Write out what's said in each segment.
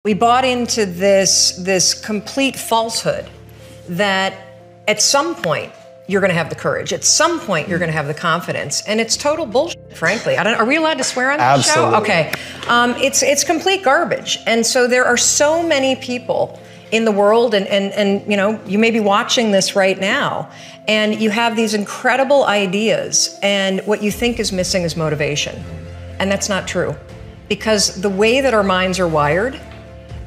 We bought into this complete falsehood that at some point you're going to have the courage. At some point you're going to have the confidence, and it's total bullshit, frankly. Are we allowed to swear on this show? Absolutely. Okay. It's complete garbage. And so there are so many people in the world, and you know, you may be watching this right now, and you have these incredible ideas, and what you think is missing is motivation. And that's not true. Because the way that our minds are wired,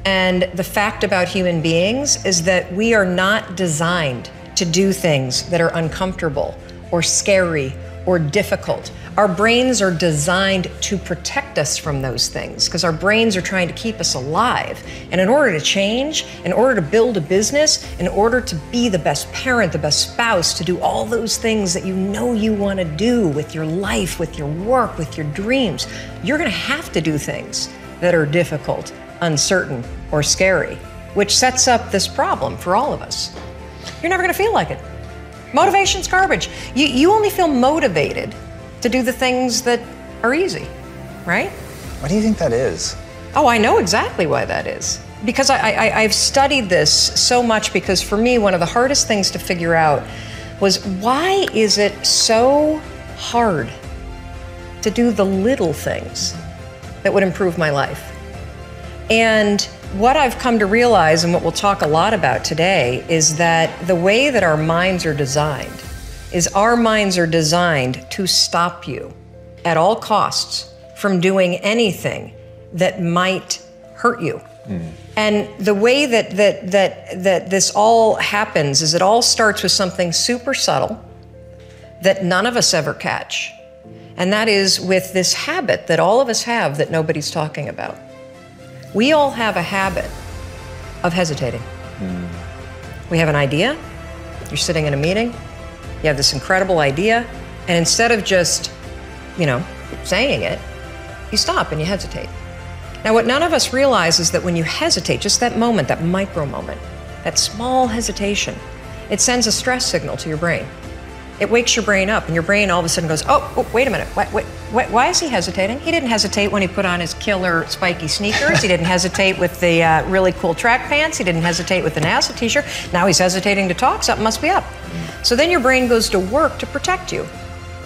and the fact about human beings is that we are not designed to do things that are uncomfortable or scary or difficult. Our brains are designed to protect us from those things because our brains are trying to keep us alive. And in order to change, in order to build a business, in order to be the best parent, the best spouse, to do all those things that you know you want to do with your life, with your work, with your dreams, you're going to have to do things that are difficult, uncertain, or scary, which sets up this problem for all of us. You're never going to feel like it. Motivation's garbage. You only feel motivated to do the things that are easy, right? Why do you think that is? Oh, I know exactly why that is. Because I've studied this so much, because for me, one of the hardest things to figure out was, why is it so hard to do the little things that would improve my life? And what I've come to realize, and what we'll talk a lot about today, is that the way that our minds are designed is our minds are designed to stop you at all costs from doing anything that might hurt you. And the way that this all happens is it all starts with something super subtle that none of us ever catch. And that is with this habit that all of us have that nobody's talking about. We all have a habit of hesitating. We have an idea, you're sitting in a meeting, you have this incredible idea, and instead of just, you know, saying it, you stop and you hesitate. Now, what none of us realize is that when you hesitate, just that moment, that micro moment, that small hesitation, it sends a stress signal to your brain. It wakes your brain up, and your brain all of a sudden goes, oh, wait a minute, why is he hesitating? He didn't hesitate when he put on his killer spiky sneakers. He didn't hesitate with the really cool track pants. He didn't hesitate with the NASA t-shirt. Now he's hesitating to talk, something must be up. So then your brain goes to work to protect you.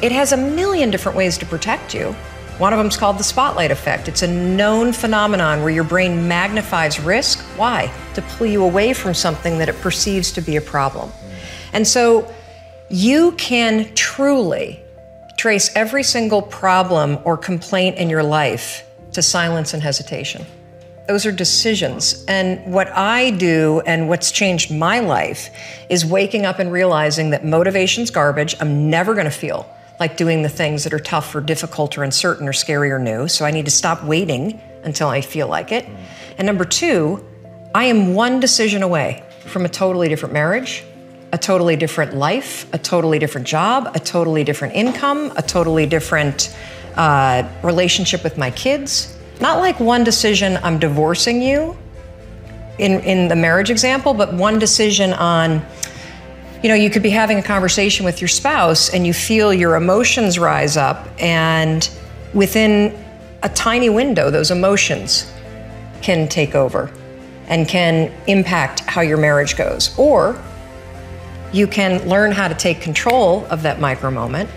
It has a million different ways to protect you. One of them is called the spotlight effect. It's a known phenomenon where your brain magnifies risk. Why? To pull you away from something that it perceives to be a problem. And so you can truly trace every single problem or complaint in your life to silence and hesitation. Those are decisions. And what I do, and what's changed my life, is waking up and realizing that motivation's garbage. I'm never going to feel like doing the things that are tough or difficult or uncertain or scary or new. So I need to stop waiting until I feel like it. And number two, I am one decision away from a totally different marriage, a totally different life, a totally different job, a totally different income, a totally different relationship with my kids. Not like one decision, I'm divorcing you in the marriage example, but one decision on, you know, you could be having a conversation with your spouse and you feel your emotions rise up, and within a tiny window, those emotions can take over and can impact how your marriage goes. Or you can learn how to take control of that micro moment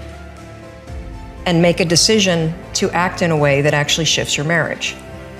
and make a decision to act in a way that actually shifts your marriage.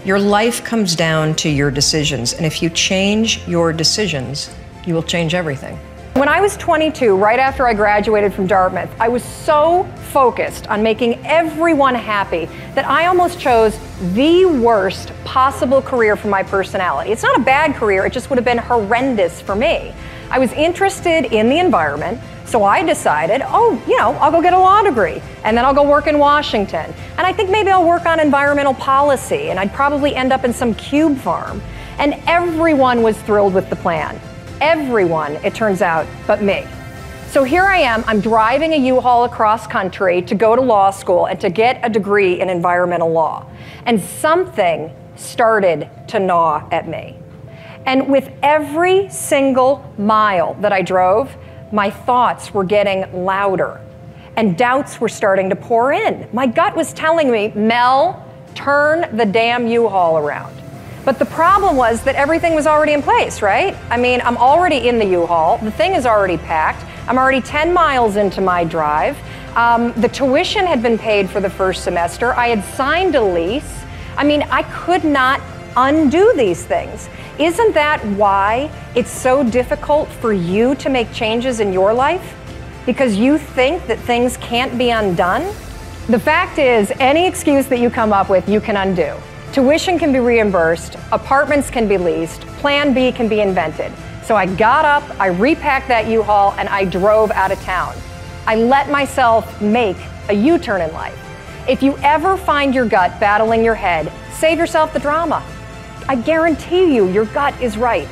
Your life comes down to your decisions, and if you change your decisions, you will change everything. When I was 22, right after I graduated from Dartmouth, I was so focused on making everyone happy that I almost chose the worst possible career for my personality. It's not a bad career, it just would have been horrendous for me. I was interested in the environment, so I decided, oh, you know, I'll go get a law degree, and then I'll go work in Washington. And I think maybe I'll work on environmental policy, and I'd probably end up in some cube farm. And everyone was thrilled with the plan. Everyone, it turns out, but me. So here I am, I'm driving a U-Haul across country to go to law school and to get a degree in environmental law. And something started to gnaw at me. And with every single mile that I drove, my thoughts were getting louder and doubts were starting to pour in. My gut was telling me, Mel, turn the damn U-Haul around. But the problem was that everything was already in place, right? I mean, I'm already in the U-Haul. The thing is already packed. I'm already 10 miles into my drive. The tuition had been paid for the first semester. I had signed a lease. I mean, I could not undo these things. Isn't that why it's so difficult for you to make changes in your life? Because you think that things can't be undone? The fact is, any excuse that you come up with, you can undo. Tuition can be reimbursed, apartments can be leased, Plan B can be invented. So I got up, I repacked that U-Haul, and I drove out of town. I let myself make a U-turn in life. If you ever find your gut battling your head, save yourself the drama. I guarantee you your gut is right.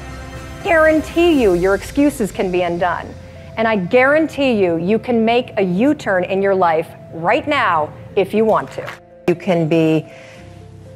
Guarantee you your excuses can be undone. And I guarantee you you can make a U-turn in your life right now if you want to. You can be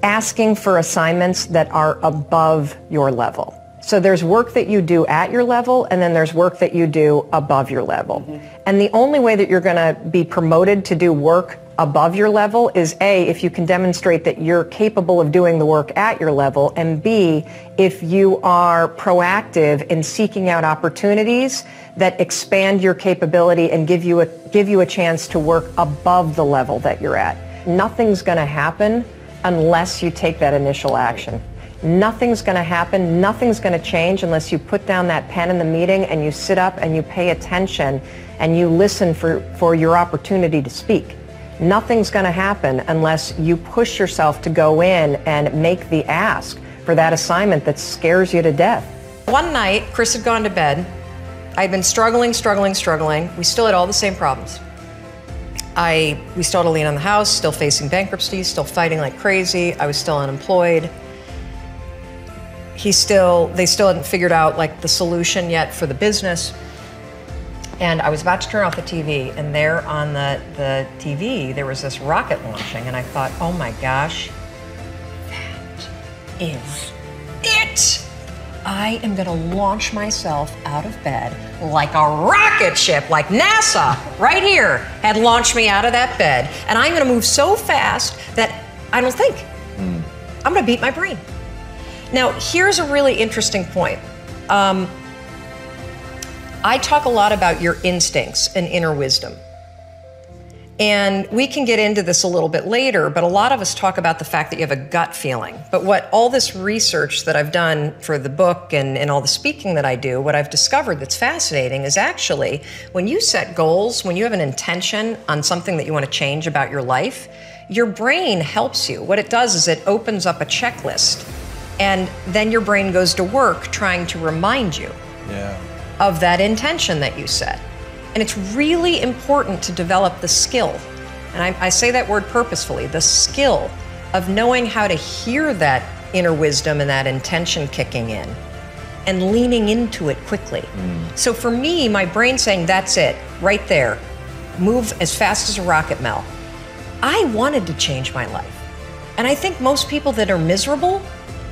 asking for assignments that are above your level. So there's work that you do at your level, and then there's work that you do above your level. And the only way that you're going to be promoted to do work above your level is A, if you can demonstrate that you're capable of doing the work at your level, and B, if you are proactive in seeking out opportunities that expand your capability and give you a chance to work above the level that you're at. Nothing's going to happen unless you take that initial action. Nothing's going to happen, nothing's going to change unless you put down that pen in the meeting and you sit up and you pay attention and you listen for your opportunity to speak. Nothing's going to happen unless you push yourself to go in and make the ask for that assignment that scares you to death. One night, Chris had gone to bed. I'd been struggling. We still had all the same problems. We still had a lien on the house, still facing bankruptcy, still fighting like crazy. I was still unemployed. They still hadn't figured out like the solution yet for the business. And I was about to turn off the TV, and there on the TV, there was this rocket launching, and I thought, oh my gosh, that is it. I am gonna launch myself out of bed like a rocket ship, like NASA, right here, had launched me out of that bed. And I'm gonna move so fast that I don't think. I'm gonna beat my brain. Now, here's a really interesting point. I talk a lot about your instincts and inner wisdom. And we can get into this a little bit later, but a lot of us talk about the fact that you have a gut feeling. But what all this research that I've done for the book and all the speaking that I do, what I've discovered that's fascinating is actually when you set goals, when you have an intention on something that you want to change about your life, your brain helps you. What it does is it opens up a checklist, and then your brain goes to work trying to remind you of that intention that you set. And it's really important to develop the skill, and I say that word purposefully, the skill of knowing how to hear that inner wisdom and that intention kicking in and leaning into it quickly. So for me, my brain saying, that's it, right there, move as fast as a rocket, Mel. I wanted to change my life. And I think most people that are miserable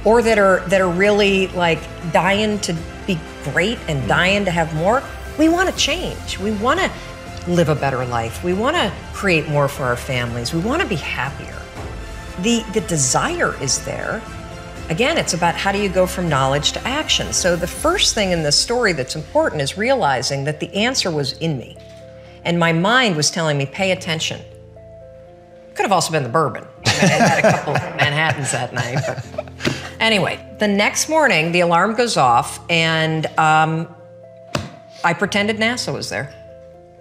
or that are really like dying to be great and dying to have more, we want to change. We want to live a better life. We want to create more for our families. We want to be happier. The desire is there. Again, it's about how do you go from knowledge to action. So the first thing in this story that's important is realizing that the answer was in me. And my mind was telling me, pay attention. Could have also been the bourbon. I had a couple of Manhattans that night. But anyway, the next morning, the alarm goes off, and I pretended NASA was there.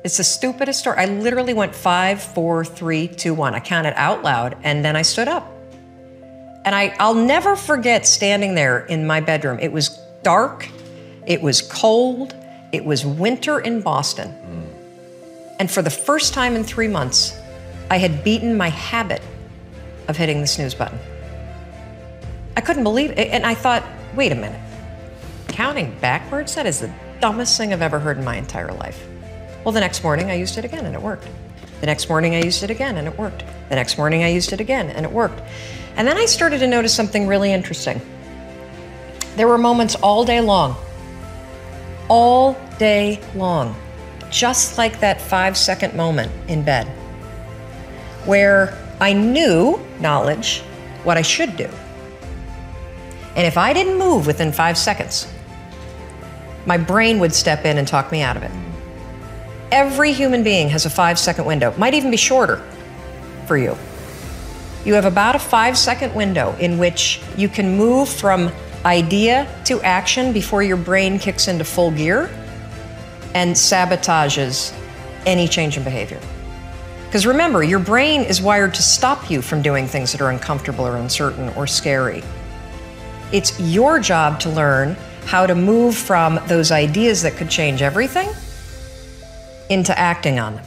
It's the stupidest story. I literally went 5, 4, 3, 2, 1. I counted out loud, and then I stood up. And I'll never forget standing there in my bedroom. It was dark, it was cold, it was winter in Boston. And for the first time in 3 months, I had beaten my habit of hitting the snooze button. I couldn't believe it, and I thought, wait a minute. Counting backwards? That is the dumbest thing I've ever heard in my entire life. Well, the next morning I used it again and it worked. The next morning I used it again and it worked. The next morning I used it again and it worked. And then I started to notice something really interesting. There were moments all day long, just like that 5-second moment in bed, where I knew, knowledge, what I should do. And if I didn't move within 5 seconds, my brain would step in and talk me out of it. Every human being has a 5-second window, might even be shorter for you. You have about a 5-second window in which you can move from idea to action before your brain kicks into full gear and sabotages any change in behavior. Because remember, your brain is wired to stop you from doing things that are uncomfortable or uncertain or scary. It's your job to learn how to move from those ideas that could change everything into acting on them.